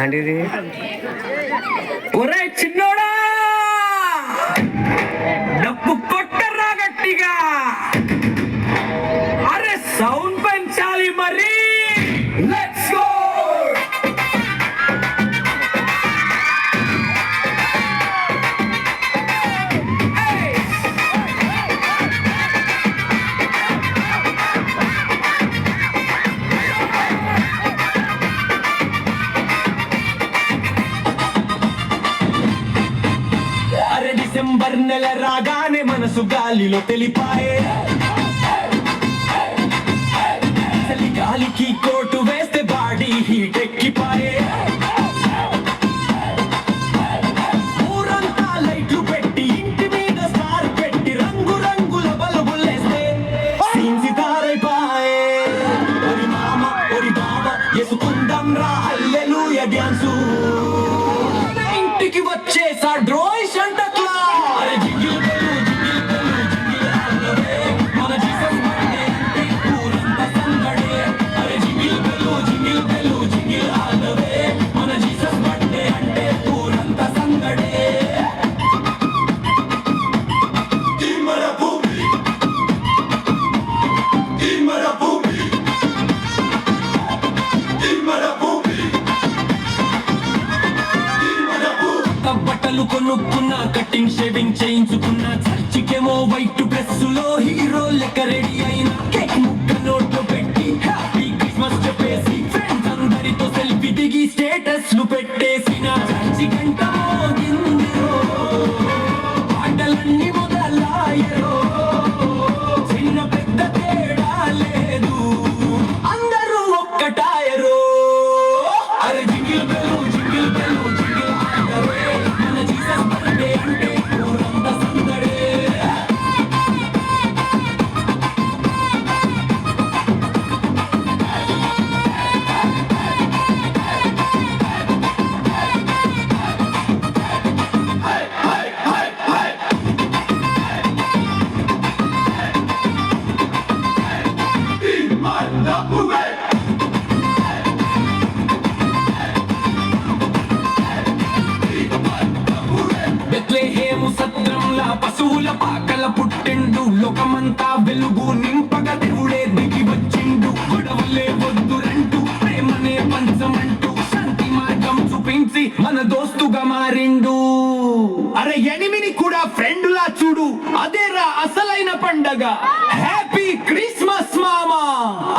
ఏంటిది? ఒరే చిన్నోడా, డబ్బు కొట్టరా గట్టిగా. అరే సౌండ్ పెంచాలి మరి. Let's go. డిసెంబర్ నెల రాగానే మనసు గాలిలో తెలిపాయే. చలి గాలికి కోటు వేస్తే బాడీ హీట్ ఎక్కిపాయే. ఊరంతా లైట్లు పెట్టి ఇంటి మీద స్టార్ పెట్టి రంగు రంగుల బల్బులేస్తే సీన్ సితారైపాయే. ఒరి మామ ఒరి బావ ఎసుకుందాం రా హల్లెలూయా డ్యాన్సు. ఇంటికి వచ్చేసా డ్రోయ్ షంట. బట్టలు కొనుక్కున్నా, కటింగ్ షేవింగ్ చేయించుకున్నా, చర్చికేమో వైట్ డ్రెస్సులో హీరో లెక్క రెడీ అయినా, కేక్ ముక్క నోట్లో పెట్టి హ్యాపీ క్రిస్మస్ చెప్పేసి ఫ్రెండ్స్ అందరితో సెల్ఫీ దిగి స్టేటస్లు పెట్టేసిన చర్చి గంట మోగిందిరో, పాటలన్నీ మొదలాయరో, చిన్న పెద్ద తేడా లేదు, అందరూ ఒక్కటాయరో. అరే jingle bell jingle bell jingle ఆడవే, మన జీసస్ బర్త్డే అంటే ఊరంతా సందడే. బెత్లెహేము సత్రంలా పశువుల పాకల పుట్టిండు, లోకమంతా వెలుగు నింపగా దేవుడే దిగి వచ్చిండు. గొడవలే వద్దురంటూ ప్రేమనే పంచమంటూ శాంతి మార్గం చూపించి మన దోస్తుగా మారిండు. అరే ఎనిమిని కూడా ఫ్రెండులా చూడు, అదేరా అసలైన పండగ. హ్యాపీ క్రిస్మస్ మామా,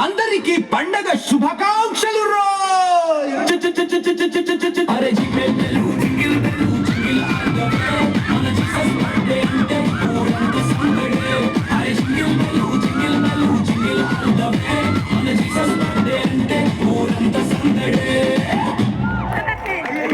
అందరికీ పండగ శుభాకాంక్షలు రో. అరే jingle bell jingle bell jingle ఆడవే, మన జీసస్ బర్త్డే అంటే ఊరంతా సందడే. అరే jingle bell jingle bell jingle ఆడవే, మన